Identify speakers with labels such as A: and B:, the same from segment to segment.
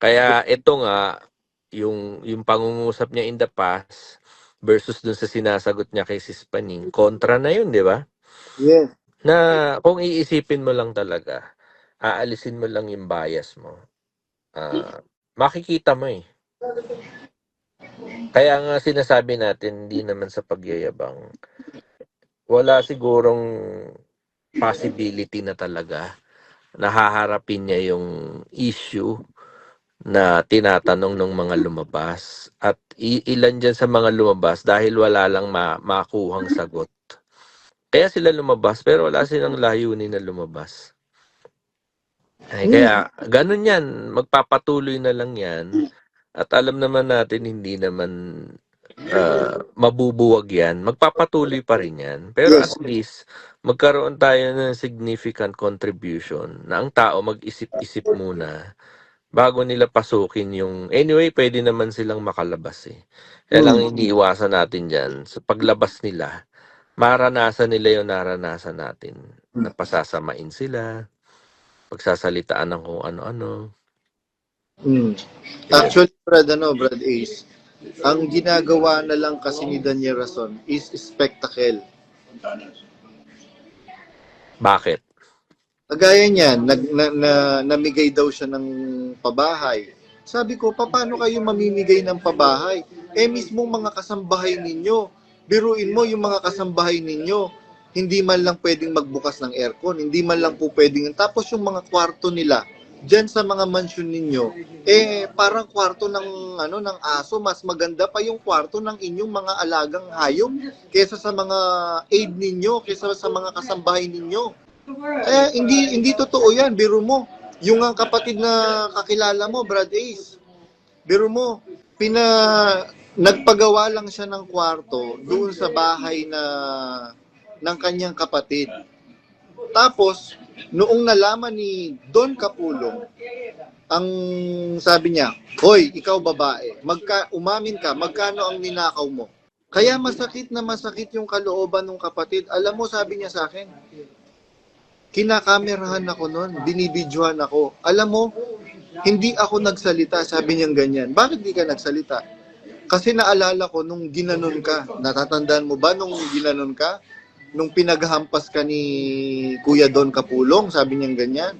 A: Kaya ito nga, yung pangungusap niya in the past versus dun sa sinasagot niya kay Sis Paning, kontra na yun, di ba?
B: Yes.
A: Na kung iisipin mo lang talaga, aalisin mo lang yung bias mo, makikita mo eh. Kaya nga sinasabi natin, hindi naman sa pagyayabang, wala sigurong possibility na talaga na haharapin niya yung issue na tinatanong ng mga lumabas. At ilan dyan sa mga lumabas dahil wala lang makuhang sagot. Kaya sila lumabas pero wala silang layunin na lumabas. Ay, kaya ganun yan, magpapatuloy na lang yan. At alam naman natin hindi naman mabubuwag yan. Magpapatuloy pa rin yan. Pero
B: Yes.
A: at least magkaroon tayo ng significant contribution na ang tao mag-isip-isip muna bago nila pasukin yung... Anyway, pwede naman silang makalabas eh. Kaya lang iniiwasan natin dyan. Sa paglabas nila, maranasan nila yung naranasan natin. Na pasasamain sila, pagsasalitaan ng kung ano-ano.
B: Actually, Brad Ace, ang ginagawa na lang kasi ni Daniel Rason is spectacle.
A: Bakit?
B: Kagaya niyan, namigay daw siya ng pabahay. Sabi ko, paano kayo mamimigay ng pabahay? Mismong mga kasambahay ninyo. Biruin mo yung mga kasambahay ninyo. Hindi man lang pwedeng magbukas ng aircon. Hindi man lang po pwedeng. Tapos yung mga kwarto nila, dyan sa mga mansion ninyo, parang kwarto ng ng aso, mas maganda pa yung kwarto ng inyong mga alagang hayop kaysa sa mga aid ninyo, kaysa sa mga kasambahay ninyo. Hindi totoo yan. Biro mo, yung ang kapatid na kakilala mo, Brad Ace, biro mo, nagpagawa lang siya ng kwarto doon sa bahay ng kanyang kapatid. Tapos, noong nalaman ni Don Capulong, ang sabi niya, hoy, ikaw babae, umamin ka, magkano ang ninakaw mo? Kaya masakit na masakit yung kalooban ng kapatid. Alam mo, sabi niya sa akin, kinakamerahan ako noon, binibidyohan ako. Alam mo, hindi ako nagsalita, sabi niyang ganyan. Bakit di ka nagsalita? Kasi naalala ko nung ginanon ka. Natatandaan mo ba nung ginanon ka? Nung pinaghampas ka ni Kuya Don Capulong, sabi niyang ganyan.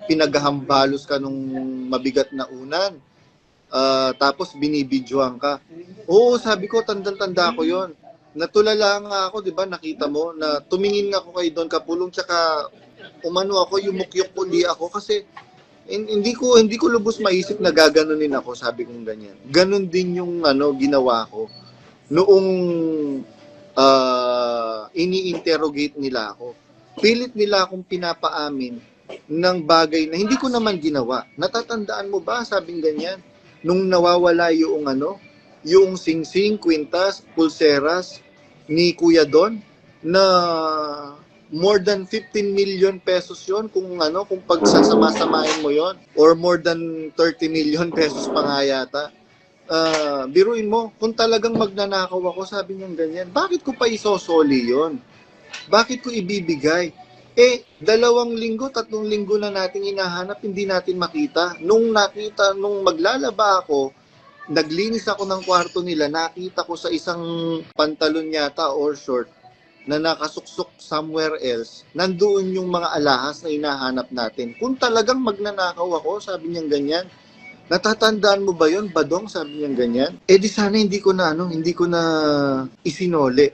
B: Pinaghambalos ka nung mabigat na unan. Tapos binibidyohan ka. Oo, sabi ko, tandang-tanda ko yon. Natulala nga ako, di ba, nakita mo, na tumingin nga ako kay Don Capulong, tsaka umano ako, yumukyok uli ako, kasi hindi ko lubos maisip na gaganunin ako, sabi kong ganyan. Ganon din yung ginawa ko. Noong ini-interrogate nila ako, pilit nila akong pinapaamin ng bagay na hindi ko naman ginawa. Natatandaan mo ba, sabing ganyan, nung nawawala yung singsing, kwintas, pulseras ni Kuya Don, na more than 15 million pesos yon kung pagsasama-samahin mo yon, or more than 30 million pesos pa nga yata. Biruin mo, kung talagang magnanakaw ako, sabi niyang ganyan, bakit ko pa isosoli yon? Bakit ko ibibigay? 2 linggo, 3 linggo na natin hinahanap, hindi natin makita. Nung maglalaba ako, naglinis ako ng kwarto nila, nakita ko sa isang pantalon yata or short na nakasuksok somewhere else, nandoon yung mga alahas na hinahanap natin. Kung talagang magnanakaw ako, sabi niyang ganyan, natatandaan mo ba yon, Badong? Sabi niyang ganyan. Di sana hindi ko na isinoli.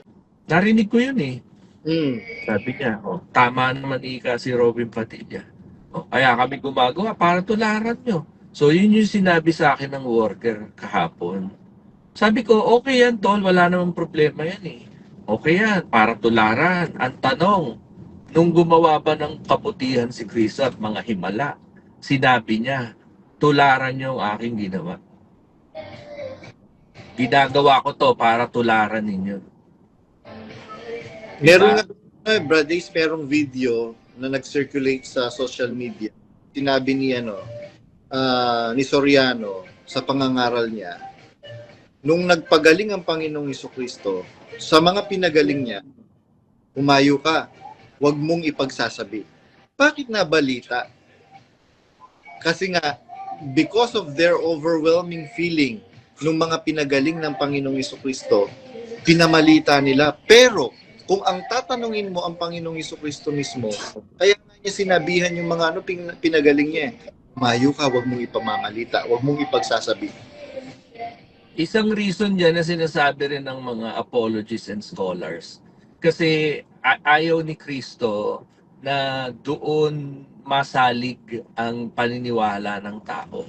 A: Narinig ko yun eh. Sabi niya, tama naman ika si Robin Padilla. Kaya kami gumagawa para tularan nyo. So, yun yung sinabi sa akin ng worker kahapon. Sabi ko, okay yan, tol. Wala namang problema yan eh. Okay yan, para tularan. Ang tanong, nung gumawa ba ng kabutihan si Chris at mga himala, sinabi niya, tularan niyo ang aking ginawa. Ginagawa ko to para tularan ninyo.
B: Meron nga, Brad Ace, merong video na nag-circulate sa social media. Sinabi ni ni Soriano sa pangangaral niya, nung nagpagaling ang Panginoong Jesucristo, sa mga pinagaling niya, humayo ka, huwag mong ipagsasabi. Bakit na balita? Kasi nga, because of their overwhelming feeling ng mga pinagaling ng Panginoong Jesucristo, pinamalita nila. Pero kung ang tatanungin mo ang Panginoong Jesucristo mismo, kaya nga niya sinabihan yung mga pinagaling niya, mayo ka, wag mong ipamamalita, wag mong ipagsasabi.
A: Isang reason dyan na sinasabi rin ng mga apologists and scholars, kasi ayaw ni Kristo na doon masalig ang paniniwala ng tao.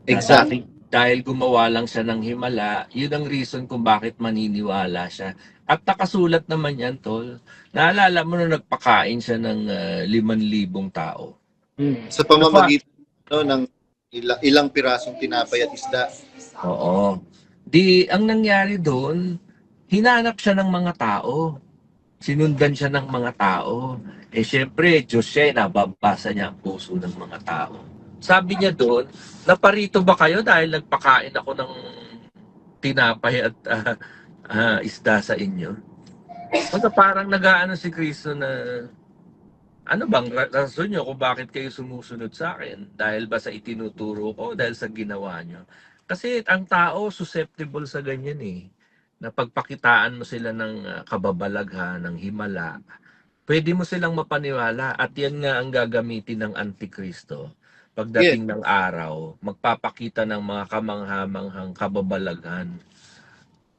B: Exactly.
A: Dahil gumawa lang siya ng himala, yun ang reason kung bakit maniniwala siya. At nakasulat naman yan, Tol. Naalala mo na nagpakain siya ng 5,000 tao.
B: Sa pamamagitan ng ilang pirasong tinapay at isda.
A: Oo. Ang nangyari doon, hinanap siya ng mga tao. Sinundan siya ng mga tao. Syempre, Diyos siya, nababasa niya ang puso ng mga tao. Sabi niya doon, naparito ba kayo dahil nagpakain ako ng tinapay at isda sa inyo? Parang nag-aano si Kristo na, ano bang rason nyo kung bakit kayo sumusunod sa akin? Dahil ba sa itinuturo ko? Dahil sa ginawa nyo? Kasi ang tao susceptible sa ganyan na pagpakitaan mo sila ng kababalaghan, ng himala, pwede mo silang mapaniwala at yan nga ang gagamitin ng Antikristo. Pagdating ng araw, magpapakita ng mga kamanghamanghang kababalaghan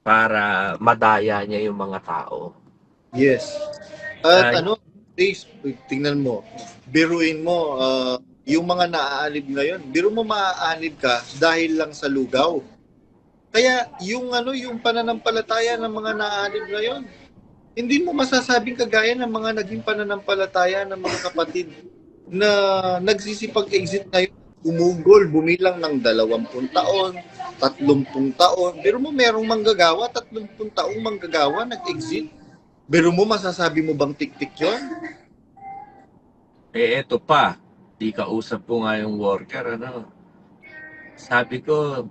A: para madaya niya yung mga tao.
B: Yes. At tingnan mo, biruin mo, yung mga naaalib ngayon, biro mo maaalib ka dahil lang sa lugaw. Kaya yung pananampalataya ng mga naaalib ngayon, hindi mo masasabing kagaya ng mga naging pananampalataya ng mga kapatid na nagsisipag-exit ngayon, umugol, bumilang ng 20 taon, 30 taon. Biro mo merong manggagawa, 30 taong manggagawa nag-exit. Biro mo masasabi mo bang tik-tik yun?
A: Eto pa, di kausap ko nga yung worker, Sabi ko,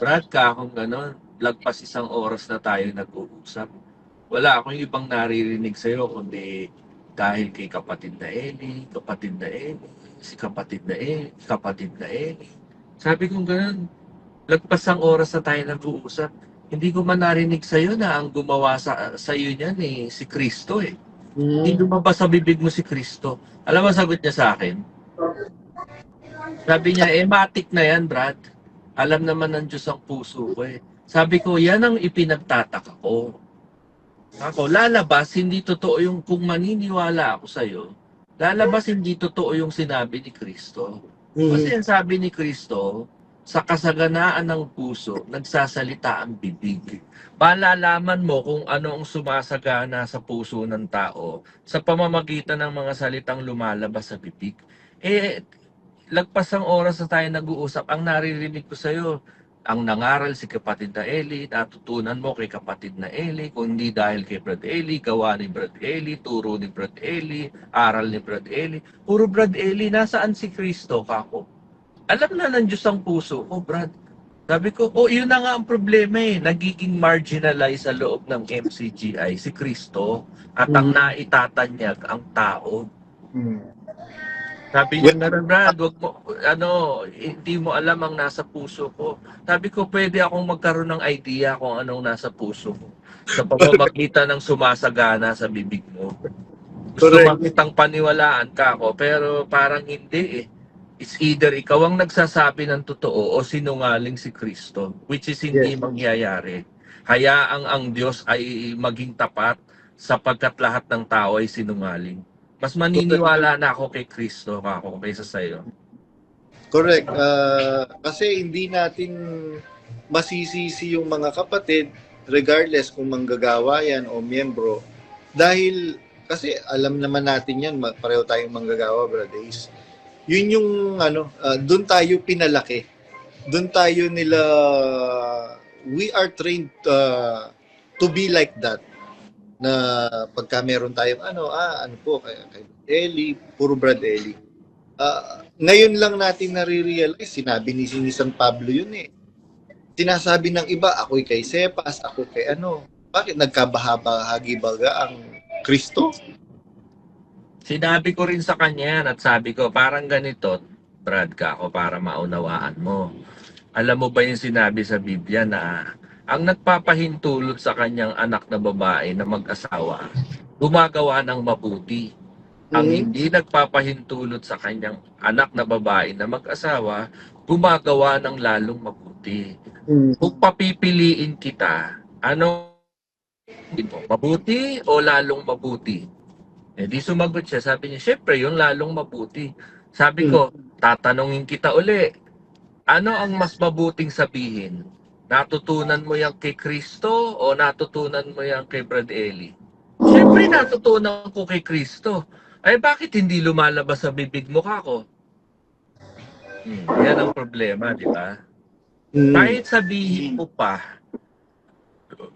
A: Brad, kung gano'n, lagpas 1 oras na tayo nag-uusap. Wala akong ibang naririnig sa'yo, kundi dahil kay kapatid na Eli, si kapatid na Eli. Sabi ko gano'n, lagpas 1 oras na tayo nag-uusap. Hindi ko man narinig sa'yo na ang gumawa sa'yo niyan si Kristo Hindi lumabas sa bibig mo si Kristo. Alam mo, sagot niya sa akin? Sabi niya, matik na yan, Brad. Alam naman ng Diyos ang puso ko Sabi ko, yan ang ipinagtataka ko. Lalabas, hindi totoo yung kung maniniwala ako sa'yo, lalabas hindi totoo yung sinabi ni Kristo. Kasi ang sabi ni Kristo, sa kasaganaan ng puso, nagsasalita ang bibig. Malalaman mo kung ano ang sumasagana sa puso ng tao sa pamamagitan ng mga salitang lumalabas sa bibig. Lagpas ang oras na tayo nag-uusap, ang naririnig ko sa'yo, ang nangaral si kapatid na Eli, natutunan mo kay kapatid na Eli, kundi dahil kay Brad Eli, gawa ni Brad Eli, turo ni Brad Eli, aral ni Brad Eli. Puro Brad Eli, nasaan si Kristo, kako? Alam na ng Diyos ang puso ko, Brad. Sabi ko, yun na nga ang problema nagiging marginalized sa loob ng MCGI si Kristo at ang naitatanyag ang tao. Sabi niya na, Brad, hindi mo alam ang nasa puso ko. Sabi ko, pwede akong magkaroon ng idea kung anong nasa puso ko sa pamamagitan ng sumasagana sa bibig mo. Gusto makitang paniwalaan ka ako, pero parang hindi It's either ikaw ang nagsasabi ng totoo o sinungaling si Kristo, which is hindi mangyayari. Hayaang ang Diyos ay maging tapat sapagkat lahat ng tao ay sinungaling. Mas maniniwala na ako kay Kristo ako kaysa sa iyo.
B: Correct. Kasi hindi natin masisisi yung mga kapatid regardless kung manggagawa yan o miyembro. Dahil kasi alam naman natin yan, pareho tayong manggagawa, brothers. Yun yung doon tayo pinalaki. Doon tayo we are trained to be like that. Na pagka meron tayong kay Eli, puro Brad Eli. Ngayon lang natin nare-realize, sinabi ni San Pablo yun Sinasabi ng iba, ako'y kay Cephas, ako kay Bakit nagkabahagi baga ang Kristo?
A: Sinabi ko rin sa kanya at sabi ko, parang ganito, Brad, ka ako para maunawaan mo. Alam mo ba yung sinabi sa Biblia na ang nagpapahintulot sa kanyang anak na babae na mag-asawa, gumagawa ng mabuti. Ang
B: Mhm.
A: hindi nagpapahintulot sa kanyang anak na babae na mag-asawa, gumagawa ng lalong mabuti. Kung
B: Mhm.
A: papipiliin kita, ano mo, mabuti o lalong mabuti? Eh di sumagot siya, sabi niya, syempre yung lalong mabuti. Sabi
B: Mhm.
A: ko, tatanungin kita uli, ano ang mas mabuting sabihin? Natutunan mo yan kay Kristo o natutunan mo yan kay Brad Eli? Siyempre natutunan ko kay Kristo. Ay bakit hindi lumalabas sa bibig mo kako? Yan ang problema, di ba?
B: Mhm.
A: Kahit sabihin mo pa,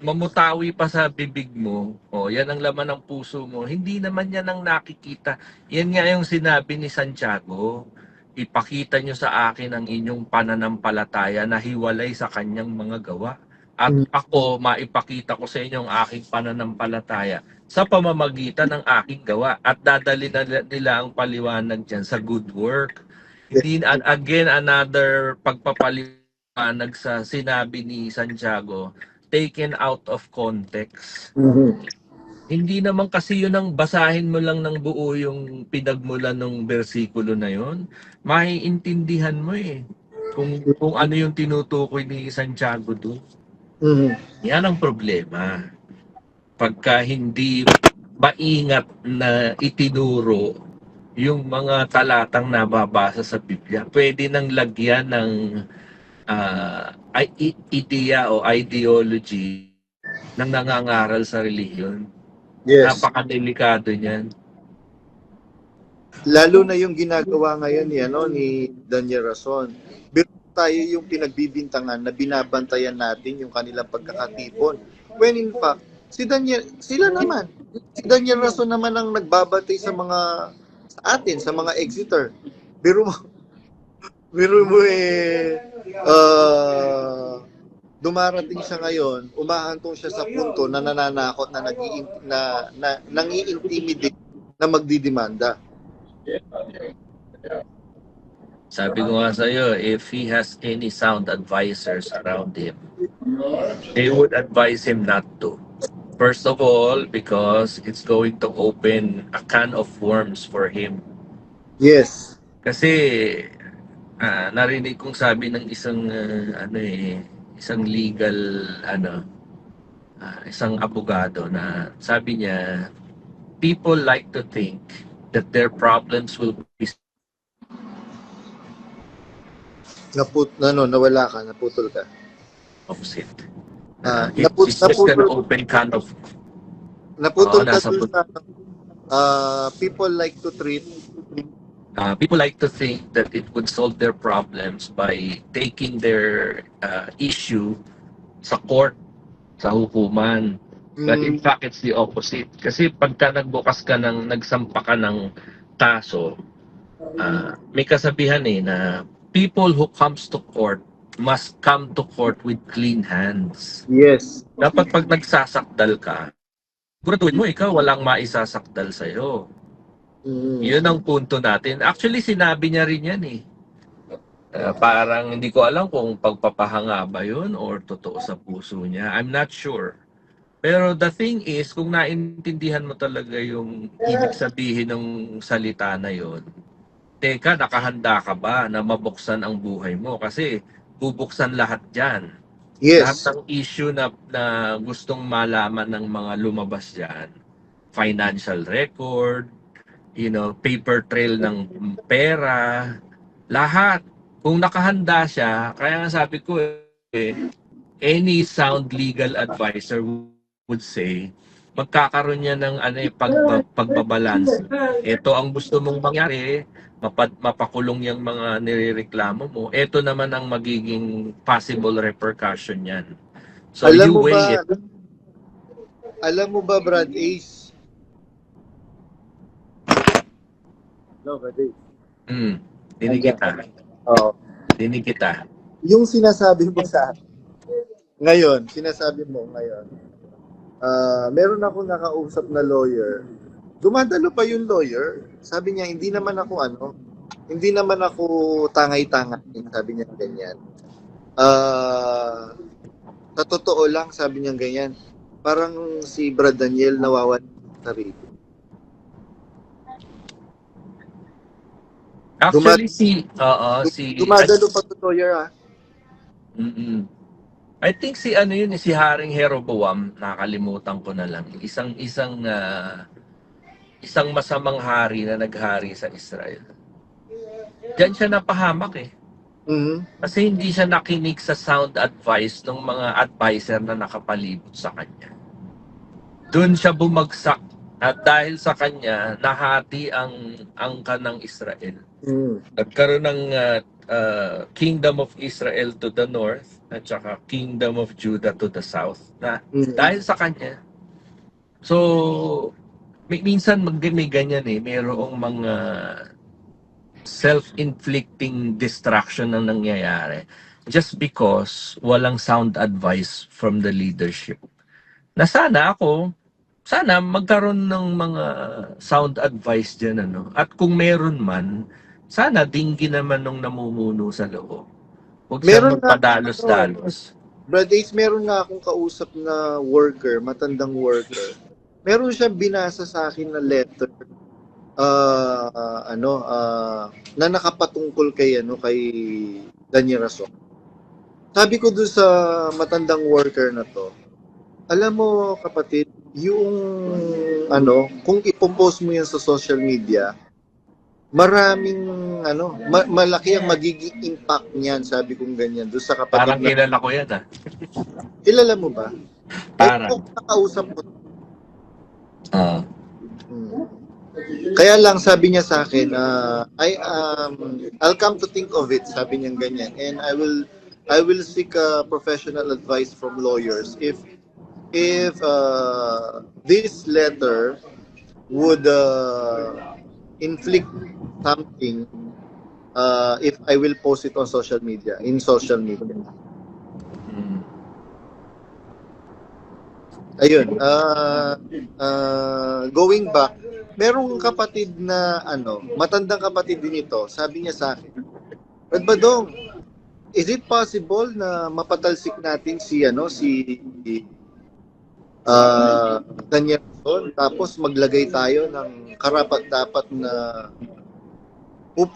A: mamutawi pa sa bibig mo, yan ang laman ng puso mo, hindi naman yan ang nakikita. Yan nga yung sinabi ni Santiago, ipakita nyo sa akin ang inyong pananampalataya na hiwalay sa kanyang mga gawa. At
B: Mhm.
A: ako, maipakita ko sa inyo ang aking pananampalataya sa pamamagitan ng aking gawa. At dadali na nila ang paliwanag dyan sa good work. Hindi, again, another pagpapaliwanag sa sinabi ni Santiago, taken out of context.
B: Mhm.
A: Hindi naman kasi yun ang basahin mo lang ng buo yung pinagmulan ng bersikulo na yun. Maiintindihan mo eh. Kung ano yung tinutukoy ni Santiago doon.
B: Mhm.
A: Yan ang problema. Pagka hindi maingat na itinuro yung mga talatang nababasa sa Biblia, pwede nang lagyan ng idea o ideology ng nangangaral sa relihiyon.
B: Yes.
A: Napakadelikado niyan.
B: Lalo na yung ginagawa ngayon ni Daniel Rason. Pero tayo yung pinagbibintangan na binabantayan natin yung kanilang pagkakatipon. When in fact, si Daniel Rason naman ang nagbabatay sa atin, sa mga Exeter. Biro mo, biro mo dumarating siya ngayon, umahantong siya sa punto na nananakot na nangi-intimidate na magdidemanda.
A: Sabi ko nga sa'yo, if he has any sound advisors around him, they would advise him not to. First of all, because it's going to open a can of worms for him.
B: Yes.
A: Kasi narinig kong sabi ng isang isang legal isang abogado na sabi niya, people like to think that their problems will be
B: Nawala ka, naputol ka.
A: opposite. It's just gonna
B: Naputol,
A: open can of
B: naputol ka
A: nasa
B: dun sa people like to treat.
A: people like to think that it would solve their problems by taking their issue sa court, sa hukuman. But in fact, it's the opposite. Kasi pagka nagsampa ka ng kaso, may kasabihan na people who comes to court must come to court with clean hands.
B: Yes.
A: Dapat pag nagsasakdal ka, siguraduhin mo ikaw walang maisasakdal sa'yo. Yun ang punto natin. Actually, sinabi niya rin yan eh. Parang hindi ko alam kung pagpapahanga ba yun or totoo sa puso niya. I'm not sure. Pero the thing is, kung naintindihan mo talaga yung ibig sabihin ng salita na yun, teka, nakahanda ka ba na mabuksan ang buhay mo? Kasi bubuksan lahat dyan. Lahat
B: Yes.
A: ng issue na gustong malaman ng mga lumabas dyan, financial record, paper trail ng pera, lahat. Kung nakahanda siya, kaya nga sabi ko any sound legal advisor would say, magkakaroon niya ng pagbabalance. Ito ang gusto mong mangyari, mapakulong yung mga nirereklamo mo. Ito naman ang magiging possible repercussion niyan. So
B: Alam
A: you
B: mo
A: weigh
B: ba,
A: it.
B: Brad Ace? No, Brad Ace.
A: Dinig kita.
B: Oo.
A: Dinig kita.
B: Yung sinasabi mo ngayon, meron ako nakausap na lawyer. Dumadalo pa yung lawyer. Sabi niya, hindi naman ako Hindi naman ako tangay-tangay, sabi niya ganyan. Sa totoo lang, sabi niya ganyan, parang si Brad Daniel nawawala sa sarili.
A: Actually,
B: Dumadalo pa to lawyer, ah.
A: Mm-mm. I think si ano yun, si Haring Jeroboam, nakakalimutan ko na lang. Isang masamang hari na naghari sa Israel. Diyan siya napahamak eh.
B: Mhm.
A: Kasi hindi siya nakinig sa sound advice ng mga advisor na nakapalibot sa kanya. Doon siya bumagsak at dahil sa kanya, nahati ang kanang Israel.
B: Mhm.
A: Nagkaroon ng Kingdom of Israel to the north at saka Kingdom of Judah to the south. Na
B: Mhm.
A: dahil sa kanya. So, minsan may ganyan eh. Mayroong mga self-inflicting distraction na nangyayari just because walang sound advice from the leadership. Na sana magkaroon ng mga sound advice dyan, ano. At kung meron man, sana dinggin naman nung namumuno sa loob. Huwag siyang
B: Meron nga, ano,
A: magpadalos-dalos.
B: Brad Ace, meron nga akong kausap na worker, matandang worker. Meron siyang binasa sa akin na letter, na nakapatungkol kay Daniel Rason. Sabi ko doon sa matandang worker na to, alam mo kapatid, yung kung ipopost mo yan sa social media, maraming malaki ang magiging impact niyan, sabi kong ganyan doon sa kapatid
A: Parang
B: na
A: kilala ko yan ah.
B: kilala mo ba? Eh
A: Parang.
B: kung nakausap mo.
A: Ah.
B: Kaya lang sabi niya sa akin, I'll come to think of it, sabi niya ganyan, and I will seek professional advice from lawyers if this letter would inflict something if I will post it on social media, in social media. Ayun, going back, merong kapatid na matandang kapatid din ito, sabi niya sa akin, Brad Badong, is it possible na mapatalsik natin si Daniel Rason, tapos maglagay tayo ng karapat-dapat na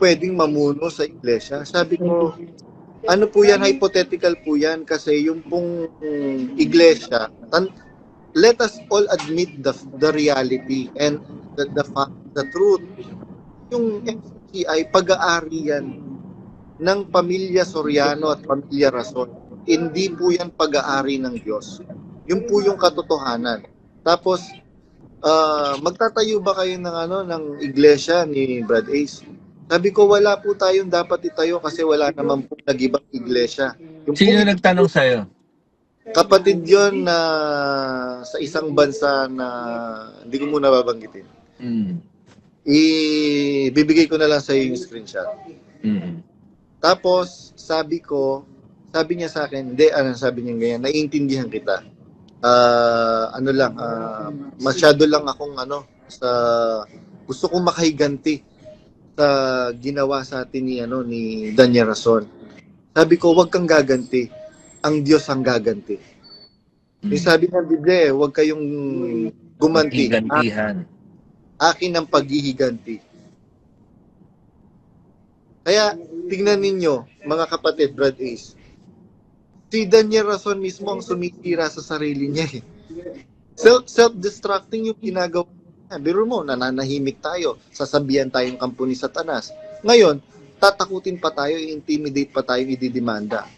B: pwedeng mamuno sa iglesia? Sabi ko, ano po yan, hypothetical po yan, kasi yung pong iglesia, let us all admit the reality and the truth. Yung MCI, pag-aari yan ng pamilya Soriano at pamilya Rason. Hindi po yan pag-aari ng Diyos. Yun po yung katotohanan. Tapos, magtatayo ba kayo ng iglesia ni Brad Ace? Sabi ko, wala po tayong dapat itayo kasi wala naman po nag-ibang iglesia.
A: Sino nagtanong sa'yo?
B: Kapatid yon na sa isang bansa na hindi ko muna babanggitin. Ibibigay ko na lang sa yung screenshot. Tapos, sabi niya sa akin, sabi niya ganyan, naiintindihan kita. Masyado lang akong gusto kong makahiganti sa ginawa sa atin ni Daniel Rason. Sabi ko, wag kang gaganti. Ang Diyos ang gaganti. Yung sabi ng Biblia, huwag kayong gumanti.
A: Higantihan.
B: Akin ang paghihiganti. Kaya, tingnan ninyo, mga kapatid, Brad Ace, si Daniel Rason mismo ang sumitira sa sarili niya. Self-destructing yung ginagawa niya. Biro mo, nananahimik tayo, sasabihan tayong kampo ni Satanas. Ngayon, tatakutin pa tayo, i-intimidate pa tayo, ididimanda.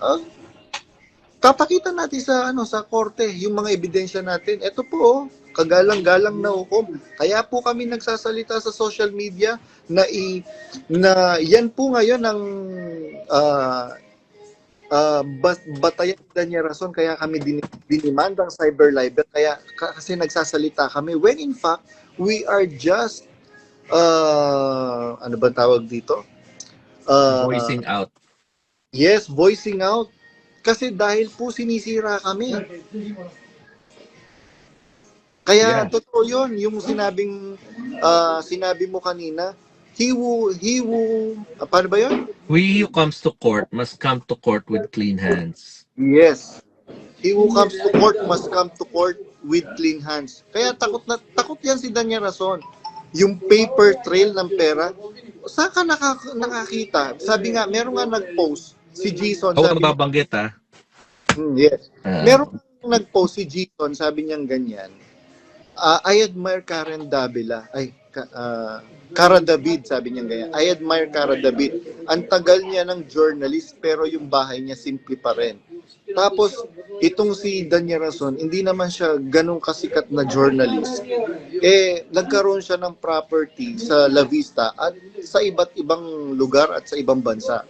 B: Papakita natin sa korte yung mga ebidensya natin. Ito po, kagalang-galang na hukom. Kaya po kami nagsasalita sa social media na yan po ngayon ang batayan Daniel Rason, kaya kami dinimandang cyber libel, kaya kasi nagsasalita kami when in fact we are just ano ba tawag dito?
A: Voicing out.
B: Yes, voicing out. Kasi dahil po sinisira kami. Kaya totoo yun, yung sinabi mo kanina, paano ba yun?
A: We who comes to court must come to court with clean hands.
B: Yes. He who comes to court must come to court with clean hands. Kaya takot yan si Daniel Rason. Yung paper trail ng pera, saan ka nakakita? Sabi nga, meron nga nag-post si Jason,
A: Ako na
B: sabi niya,
A: mababanggit ha.
B: yes.
A: Ah.
B: Meron nag-post si Jason, sabi niya ganyan. I admire Karen Davila. Cara David, sabi niya ganyan. I admire Cara David. Ang tagal niya ng journalist, pero yung bahay niya simple pa rin. Tapos, itong si Daniel Rason, hindi naman siya ganun kasikat na journalist. Nagkaroon siya ng property sa La Vista at sa iba't ibang lugar at sa ibang bansa.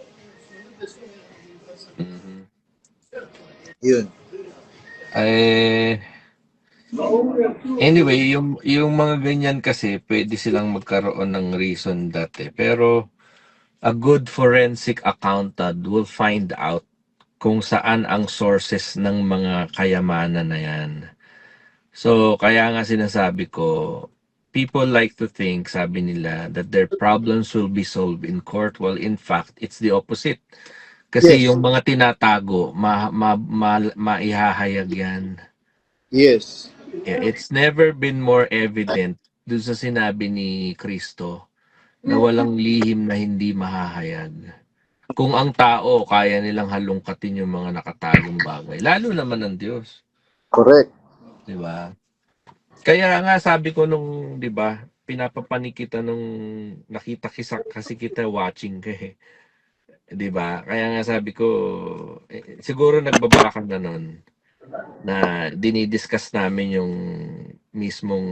A: Mhm.
B: Yun.
A: Anyway, yung mga ganyan kasi, pwede silang magkaroon ng reason dati. Pero, a good forensic accountant will find out kung saan ang sources ng mga kayamanan na yan. So, kaya nga sinasabi ko, people like to think, sabi nila, that their problems will be solved in court. Well, in fact, it's the opposite. Kasi
B: Yes.
A: yung mga tinatago, maihahayag yan.
B: Yes.
A: It's never been more evident dun sa sinabi ni Kristo na walang lihim na hindi mahahayag. Kung ang tao kaya nilang halungkatin yung mga nakatagong bagay, lalo naman ang Diyos.
B: Correct.
A: Di ba? Kaya nga sabi ko nung, di ba, pinapapanik kita nung nakita kasi kita watching ka eh. Di ba? Kaya nga sabi ko, siguro nagbaba ka na nun na dinidiscuss namin yung mismong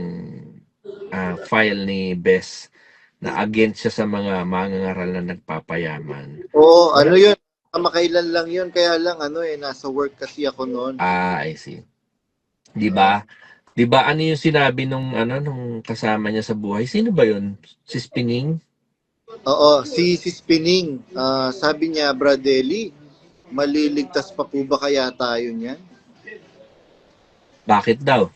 A: file ni Bess na against siya sa mga mangangaral na nagpapayaman.
B: Oo, ano yun? Makailan lang yun, kaya lang nasa work kasi ako noon.
A: I see. 'Di ba? 'Di ba ano yung sinabi nung kasama niya sa buhay? Sino ba 'yun? Si Spining?
B: Oo, si Spining, sabi niya, Bradley, maliligtas pa po ba kaya tayo niyan?
A: Bakit daw?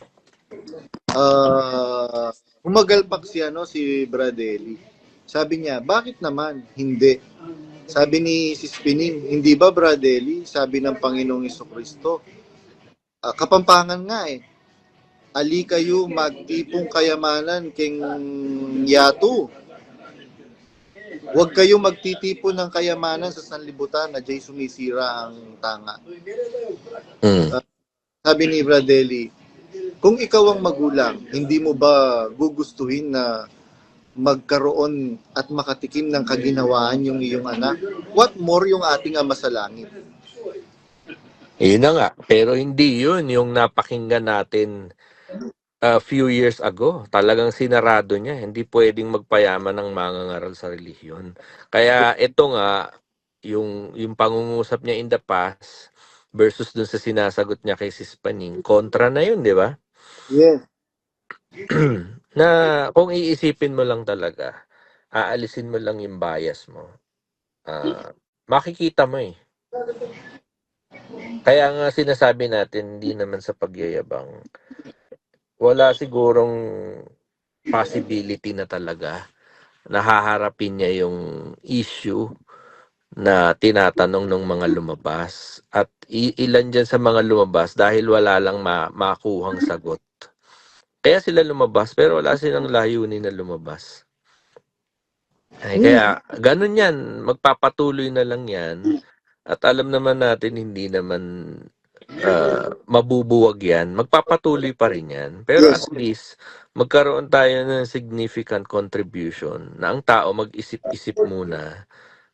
B: Humagalpak si Bradley. Sabi niya, bakit naman? Hindi. Sabi ni si Spining, hindi ba Bradley? Sabi ng Panginoong Jesucristo, Kapampangan nga ali kayo magtipong kayamanan king yato. Huwag kayo magtitipon ng kayamanan sa sanlibutan na jay sumisira ang tanga. Sabi ni Bradley, kung ikaw ang magulang, hindi mo ba gugustuhin na magkaroon at makatikim ng kaginawaan yung iyong anak? What more yung ating Ama sa Langit?
A: Yun na nga. Pero hindi yun yung napakinggan natin a few years ago. Talagang sinarado niya. Hindi pwedeng magpayaman ng mangangaral sa relihiyon. Kaya ito nga, yung pangungusap niya in the past versus dun sa sinasagot niya kay Sis Paning, kontra na yun, di ba?
B: Yes.
A: Na kung iisipin mo lang talaga, aalisin mo lang yung bias mo, makikita mo eh. Kaya nga sinasabi natin, hindi naman sa pagyayabang, wala sigurong possibility na talaga na haharapin niya yung issue na tinatanong ng mga lumabas. At ilan dyan sa mga lumabas dahil wala lang makuhang sagot. Kaya sila lumabas, pero wala silang layunin na lumabas. Kaya ganun yan, magpapatuloy na lang yan. At alam naman natin, hindi naman mabubuwag yan. Magpapatuloy pa rin yan. Pero at least, magkaroon tayo ng significant contribution na ang tao mag-isip-isip muna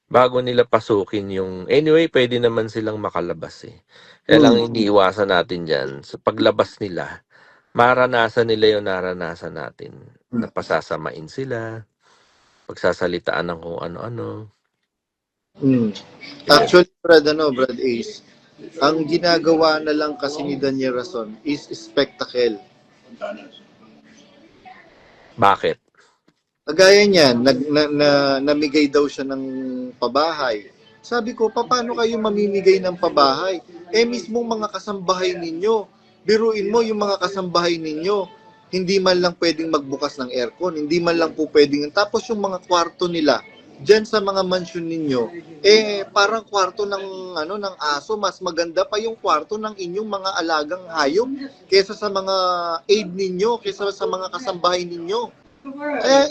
A: bago nila pasukin yung... Anyway, pwede naman silang makalabas eh. Kaya lang iniiwasan natin dyan. Sa paglabas nila, maranasan nila yung naranasan natin. Napasasamain sila, pagsasalitaan ng kung ano-ano.
B: Actually, Brad Ace, ang ginagawa na lang kasi ni Daniel Rason is spectacle.
A: Bakit?
B: Kagaya niyan, namigay daw siya ng pabahay. Sabi ko, paano kayo mamimigay ng pabahay? Mismong mga kasambahay ninyo, biruin mo yung mga kasambahay ninyo, hindi man lang pwedeng magbukas ng aircon, hindi man lang po pwedeng, tapos yung mga kwarto nila, dyan sa mga mansion ninyo, parang kwarto ng, ng aso, mas maganda pa yung kwarto ng inyong mga alagang hayop, kesa sa mga aid ninyo, kesa sa mga kasambahay ninyo.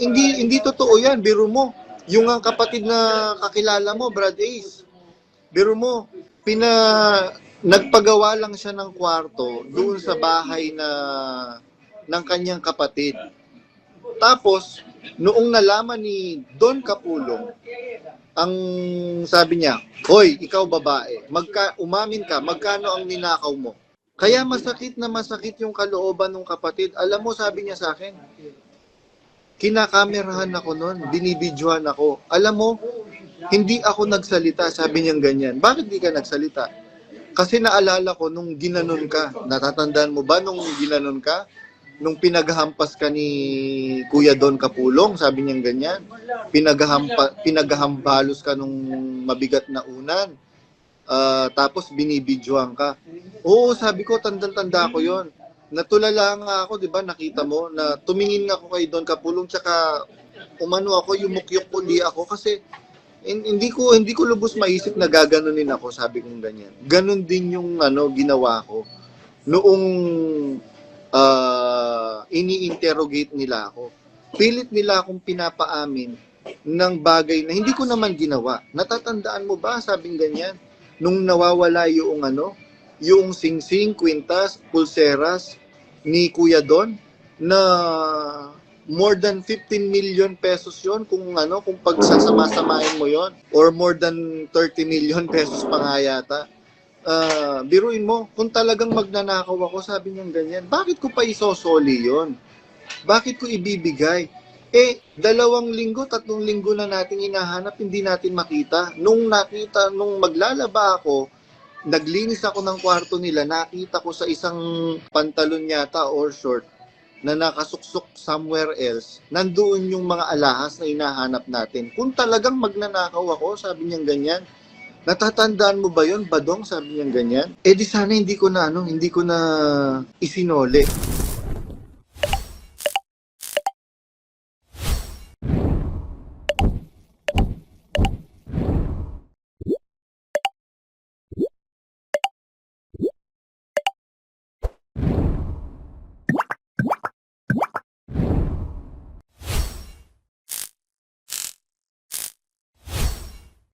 B: Hindi totoo yan, biro mo. Yung ang kapatid na kakilala mo, Brad Ace, biro mo, nagpagawa lang siya ng kwarto doon sa bahay ng kanyang kapatid. Tapos, noong nalaman ni Don Capulong, ang sabi niya, "Hoy, ikaw babae, umamin ka, magkano ang ninakaw mo?" Kaya masakit na masakit yung kalooban ng kapatid. Alam mo, sabi niya sa akin, kinakamerahan ako noon, binibidyohan ako. Alam mo, hindi ako nagsalita, sabi niyang ganyan. Bakit di ka nagsalita? Kasi naalala ko nung ginanon ka. Natatandaan mo ba nung ginanon ka? Nung pinaghampas ka ni Kuya Don Capulong, sabi niyang ganyan. Pinaghambalos ka nung mabigat na unan. Tapos binibidyohan ka. Oo, sabi ko, tanda ko yon. Natulala nga ako, di ba, nakita mo, na tumingin ako kay Don Capulong, tsaka umano ako, yumukyok uli ako, kasi hindi ko lubos maisip na gaganunin ako, sabi kong ganyan. Ganon din yung ginawa ko. Noong ini-interrogate nila ako. Pilit nila akong pinapaamin ng bagay na hindi ko naman ginawa. Natatandaan mo ba, sabing ganyan, nung nawawala yung singsing, kwintas, pulseras ni Kuya Don, na more than 15 million pesos yon kung pagsasama-samahin mo yon, or more than 30 million pesos pa nga yata. Biruin mo, kung talagang magnanakaw ako, sabi niyang ganyan, bakit ko pa isosoli yon? Bakit ko ibibigay? 2 linggo, 3 linggo na natin hinahanap, hindi natin makita. Nung maglalaba ako, naglinis ako ng kwarto nila, nakita ko sa isang pantalon yata or short na nakasuksok somewhere else, nandoon yung mga alahas na hinahanap natin. Kung talagang magnanakaw ako, sabi niyang ganyan, natatandaan mo ba yon, Badong? Sabi niyang ganyan. Di sana hindi ko na isinoli.